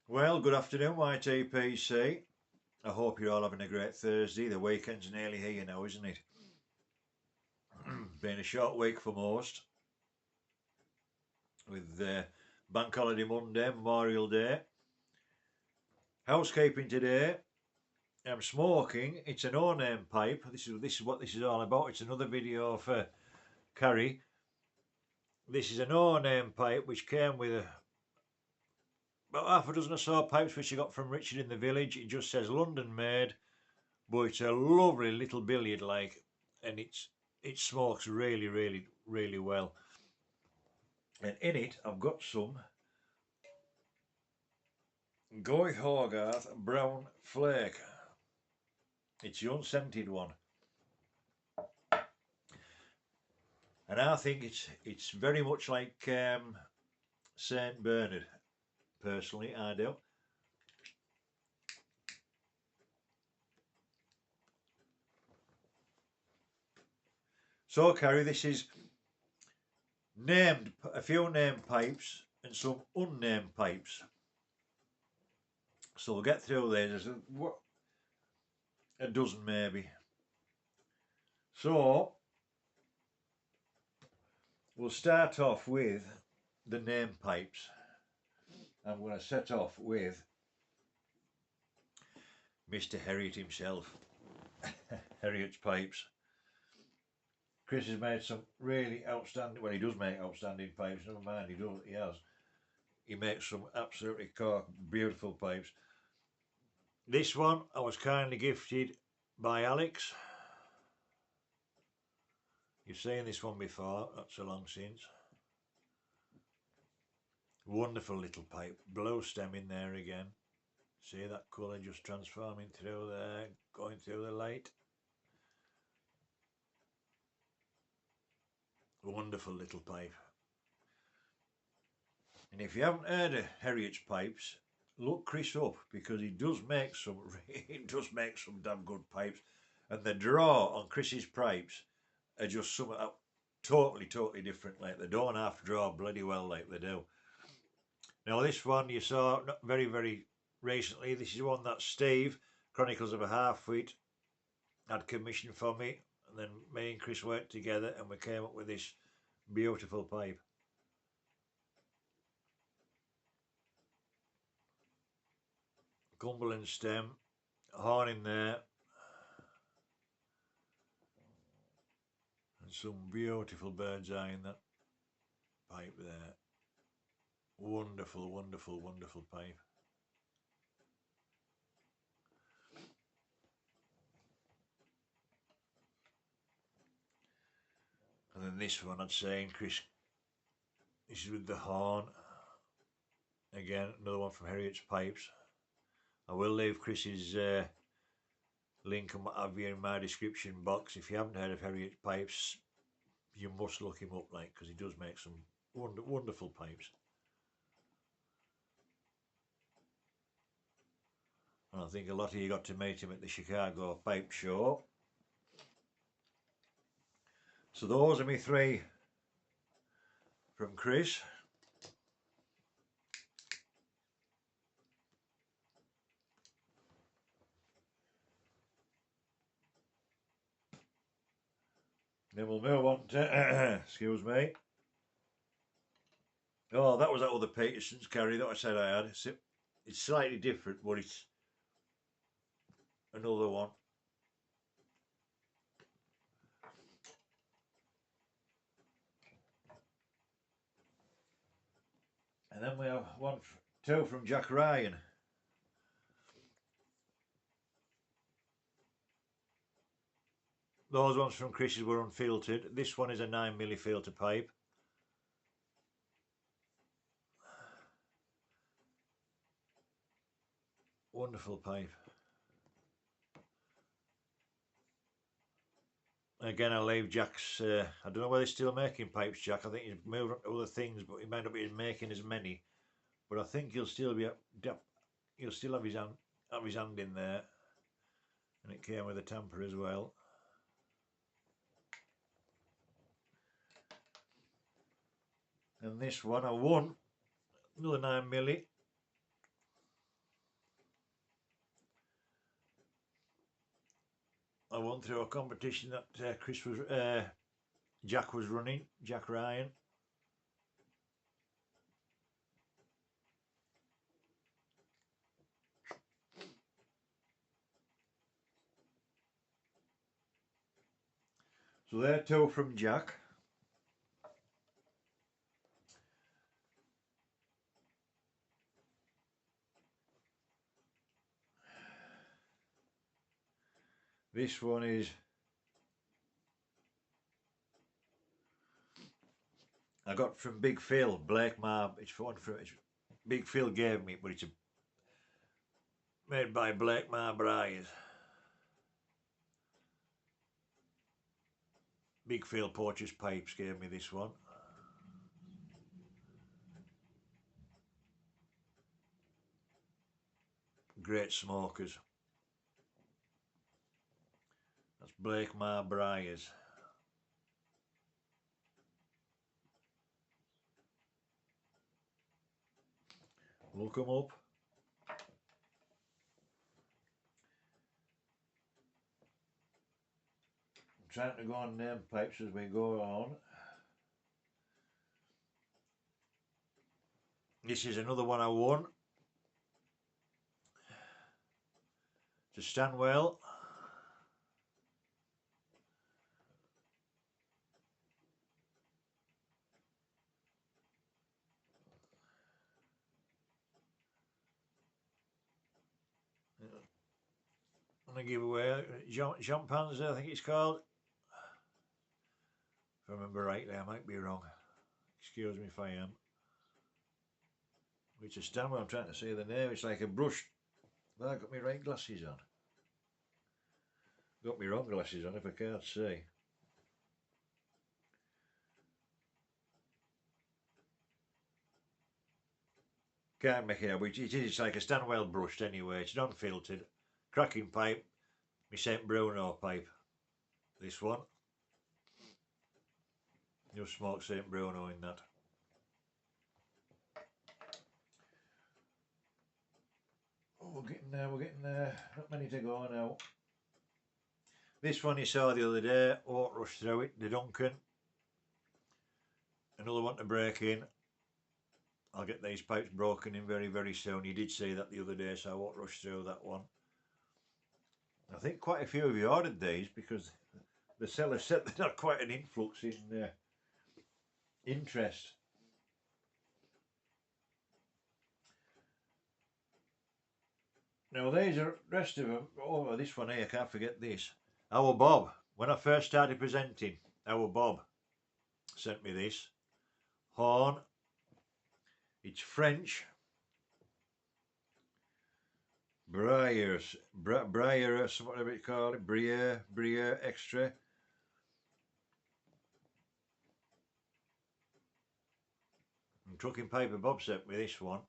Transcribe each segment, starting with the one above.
Well, good afternoon, YTPC. I hope you're all having a great Thursday. The weekend's nearly here now, isn't it? Been a short week for most, with Bank Holiday Monday, Memorial Day. Housekeeping today. I'm smoking. It's an unnamed pipe. This is what this is all about. It's another video for Carrie. This is an unnamed pipe which came with about half a dozen or so pipes which I got from Richard in the village. It just says London made, but it's a lovely little billiard like, and it smokes really well. And in it I've got some Goy Hogarth brown flake. It's the unscented one, and I think it's very much like Saint Bernard. Personally, I do. So, Carrie, this is named, a few named pipes and some unnamed pipes. So we'll get through these. There's a dozen maybe. So we'll start off with the named pipes. I'm going to set off with Mr. Harriet himself. Harriet's pipes. Chris has made some really outstanding, well, he does make outstanding pipes, never mind, he has. He makes some absolutely cork, beautiful pipes. This one I was kindly gifted by Alex. You've seen this one before, not so long since. Wonderful little pipe, blue stem in there again. See that colour just transforming through there, going through the light. Wonderful little pipe. And if you haven't heard of Harriet's pipes, look Chris up, because he does make some damn good pipes. And the draw on Chris's pipes are just something totally different. Like, they don't have to draw bloody well like they do. Now this one you saw very recently. This is one that Steve, Chronicles of a Half-Wit, had commissioned for me, and then me and Chris worked together and we came up with this beautiful pipe. Cumberland stem, horn in there, and some beautiful bird's eye in that pipe there. Wonderful pipe. And then this one I'd say, Chris, this is with the horn. Again, another one from Harriet's Pipes. I will leave Chris's link and what have you in my description box. If you haven't heard of Harriet's Pipes, you must look him up, like, because he does make some wonderful pipes. And I think a lot of you got to meet him at the Chicago Pipe Show. So those are my three from Chris. Then we'll move on to, excuse me. Oh, that was that other Peterson's Carrie that I said I had. It's slightly different, but it's another one. And then we have two from Jack Ryan. Those ones from Chris's were unfiltered. This one is a 9mm filter pipe. Wonderful pipe. Again, I'll leave Jack's. I don't know whether he's still making pipes, Jack. I think he's moved on to other things, but he might not be making as many. But I think he'll still be. He'll still have his hand in there, and it came with a tamper as well. And this one I won, another 9mm. I won through a competition that Jack was running, Jack Ryan. So they're two from Jack. This one is I got from Big Phil, Blake Mar. It's one from Big Phil gave me, but it's made by Blake Mar Bryers. Big Phil Porches Pipes gave me this one. Great smokers. That's Blake Mar Bryers. Look them up. I'm trying to go on name pipes as we go on. This is another one I won. To Stanwell. I'm going to give away Jean Panzer, I think it's called. If I remember rightly, I might be wrong. Excuse me if I am. It's a Stanwell, I'm trying to say the name. It's like a brush. Well, I got my right glasses on. Got my wrong glasses on if I can't see. Can't make it out, but it is. It's like a Stanwell brushed anyway. It's non-filtered. Cracking pipe. My St. Bruno pipe. This one. You'll smoke St. Bruno in that. Oh, we're getting there. Not many to go now. This one you saw the other day. Won't rush through it. The Duncan. Another one to break in. I'll get these pipes broken in very, very soon. You did see that the other day, so I won't rush through that one. I think quite a few of you ordered these because the seller said they had quite an influx in interest. Now these are the rest of them. Oh, this one here, I can't forget this. Our Bob, when I first started presenting, our Bob sent me this horn. It's French. Briars, whatever you call it, Briere extra. And Trucking Piper Bob sent me this one.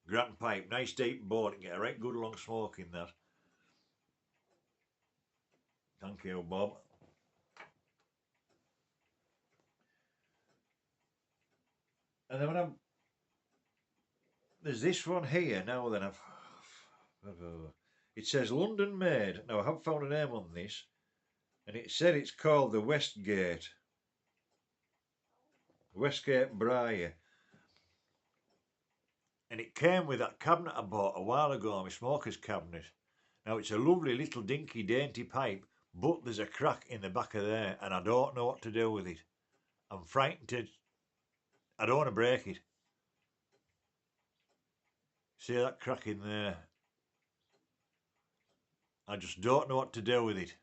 Grand pipe, nice deep bore, and get a right good long smoke in that. Thank you, Bob. And then there's this one here now. Then it says London made. Now I haven't found a name on this, and it said it's called the Westgate Briar. And it came with that cabinet I bought a while ago, my smoker's cabinet. Now it's a lovely little dinky dainty pipe, but there's a crack in the back of there, and I don't know what to do with it. I'm frightened I don't want to break it. See that crack in there? I just don't know what to do with it.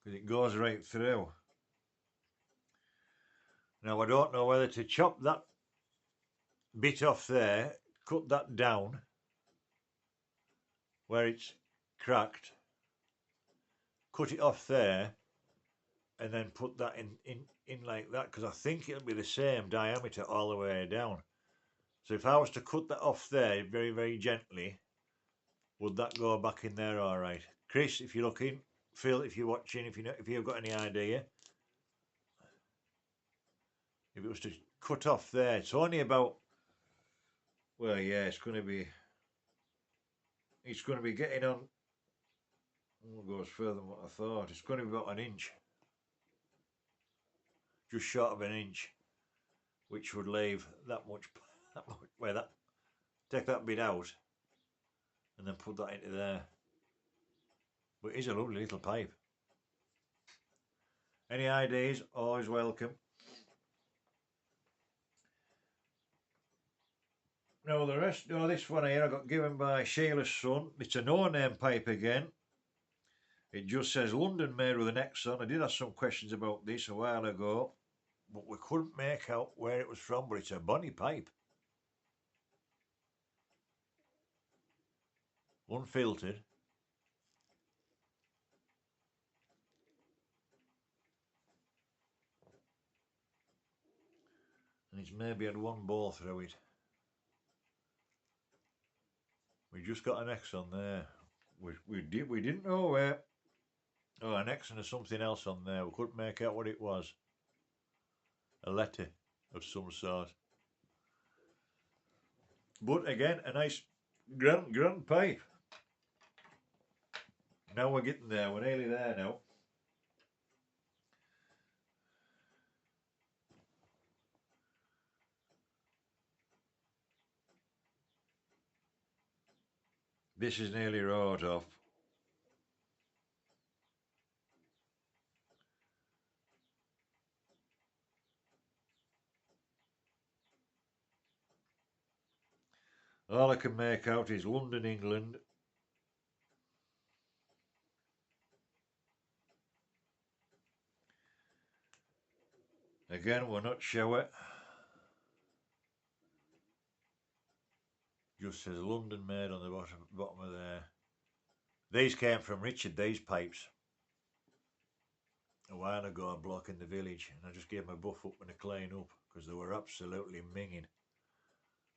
Because it goes right through. Now I don't know whether to chop that bit off there, cut that down where it's cracked, cut it off there, and then put that in like that, because I think it'll be the same diameter all the way down. So if I was to cut that off there very, very gently, would that go back in there all right? Chris, if you're looking, Phil, if you're watching, if you've got any idea. if it was to cut off there, it's only about, well, yeah, it's going to be getting on. Oh, it goes further than what I thought. It's going to be about an inch, just short of an inch, which would leave that much where that, take that bit out and then put that into there. But it is a lovely little pipe. Any ideas, always welcome. No, the rest, no, this one here I got given by Sheila's son. It's a no-name pipe again. It just says London made with an X on. I did have some questions about this a while ago, but we couldn't make out where it was from, but it's a bonny pipe. Unfiltered. And it's maybe had one bore through it. We just got an X on there. We didn't know where. Oh, an X and something else on there. We couldn't make out what it was. A letter of some sort. But again, a nice grand pipe. Now we're getting there. We're nearly there now. This is nearly wrought off. All I can make out is London, England. Again, we're not sure. Just says London made on the bottom of there. These came from Richard, these pipes. A while ago, a block in the village, and I just gave them a buff up and a clean up because they were absolutely minging.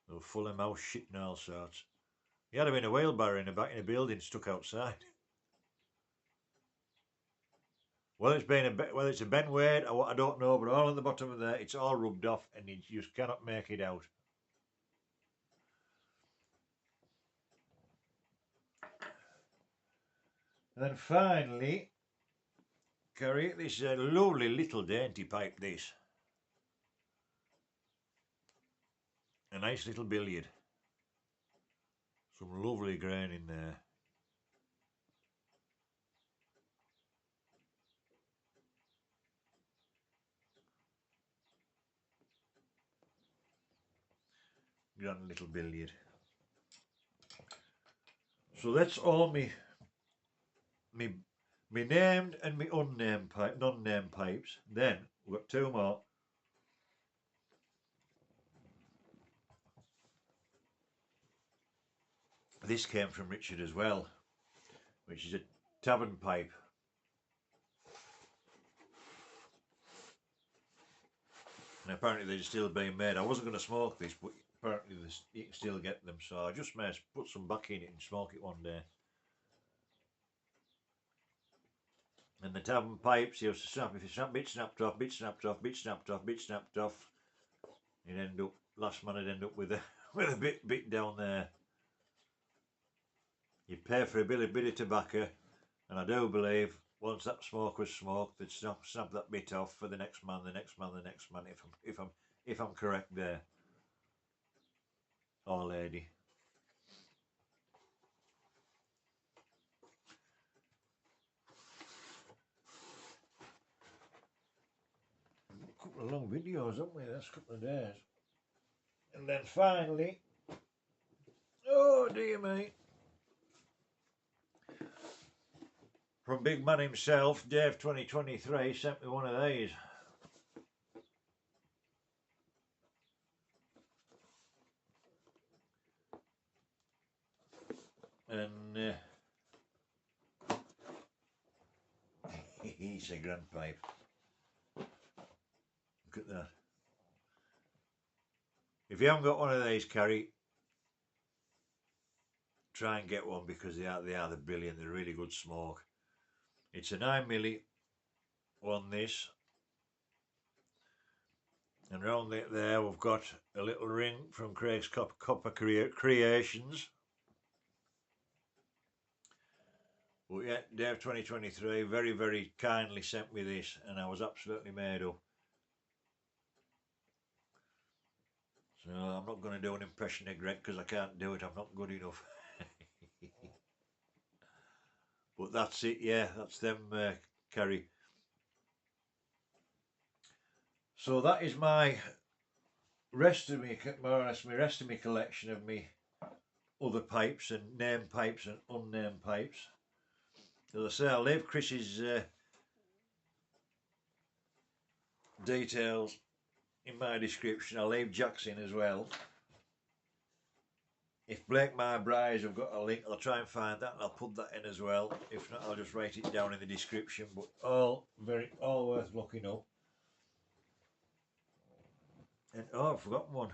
They were full of mouse shit and all sorts. He had them in a wheelbarrow in a building stuck outside. Whether it's a Ben Wade or what, I don't know, but all on the bottom of there, it's all rubbed off and you just cannot make it out. And then finally, Harriet, this is a lovely little dainty pipe, this. A nice little billiard. Some lovely grain in there. Grand little billiard. So that's all me named and me unnamed pipe, non-named pipes. Then we've got two more. This came from Richard as well, which is a tavern pipe. And apparently they're still being made. I wasn't going to smoke this, but apparently you can still get them. So I just may put some back in it and smoke it one day. And the tavern pipes, you have to snap. If you snap, bit snapped off, bit snapped off, bit snapped off, bit snapped off, you'd end up, last man would end up with a bit down there. You'd pay for a bit of tobacco, and I do believe once that smoke was smoked, they'd snap that bit off for the next man, the next man, the next man. If I'm correct there, or lady. A couple of long videos, haven't we? That's a couple of days. And then finally, oh dear me, from Big Man himself, Dave 2023 sent me one of these. And he's a grand pipe. Look at that. If you haven't got one of these, Carrie, try and get one because they are the brilliant. They're really good smoke. It's a 9mm on this. And round it there we've got a little ring from Craig's Copper Creations. But yeah, Dave 2023 very, very kindly sent me this, and I was absolutely made up. So I'm not going to do an impression of Greg because I can't do it, I'm not good enough. But that's it, yeah, that's them, Kerry. So that is my rest of me, more or less, my rest of my collection of me other pipes and named pipes and unnamed pipes. As I say, I'll leave Chris's details in my description. I'll leave Jack's in as well. If Blake My Brides have got a link, I'll try and find that and I'll put that in as well. If not, I'll just write it down in the description. But all worth looking up. And oh, I've forgotten one.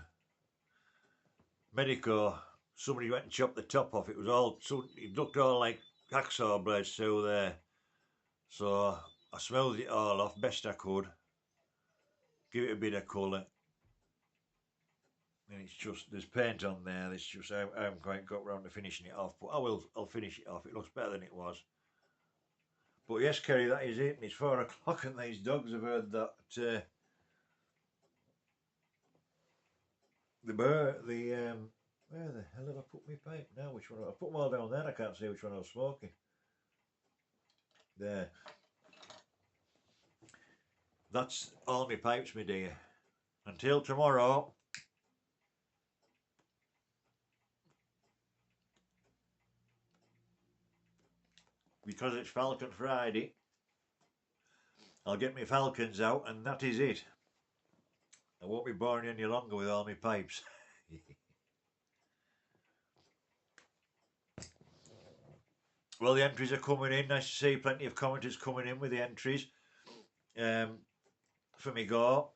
Medico. Somebody went and chopped the top off. It was all, so it looked all like hacksaw blades through there. So I smoothed it all off best I could. Give it a bit of colour. And it's just, there's paint on there. It's just, I haven't quite got round to finishing it off. But I'll finish it off. It looks better than it was. But yes, Kerry, that is it. And it's 4 o'clock and these dogs have heard that where the hell have I put my pipe now? Which one? I put them all down there. I can't see which one I was smoking. There. That's all my pipes, my dear. Until tomorrow. Because it's Falcon Friday, I'll get my Falcons out and that is it. I won't be boring you any longer with all my pipes. Well, the entries are coming in. Nice to see plenty of commenters coming in with the entries. For me go.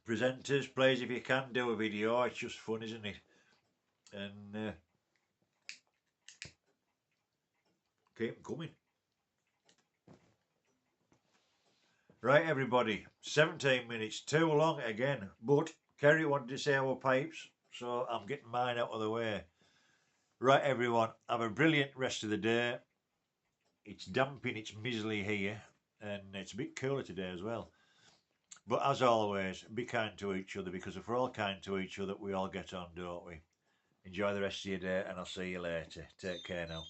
Presenters, please, if you can, do a video. It's just fun, isn't it? And keep them coming. Right, everybody. 17 minutes. Too long again. But Kerry wanted to say our pipes, so I'm getting mine out of the way. Right, everyone. Have a brilliant rest of the day. It's damping, it's miserly here, and it's a bit cooler today as well. But as always, be kind to each other, because if we're all kind to each other, we all get on, don't we? Enjoy the rest of your day, and I'll see you later. Take care now.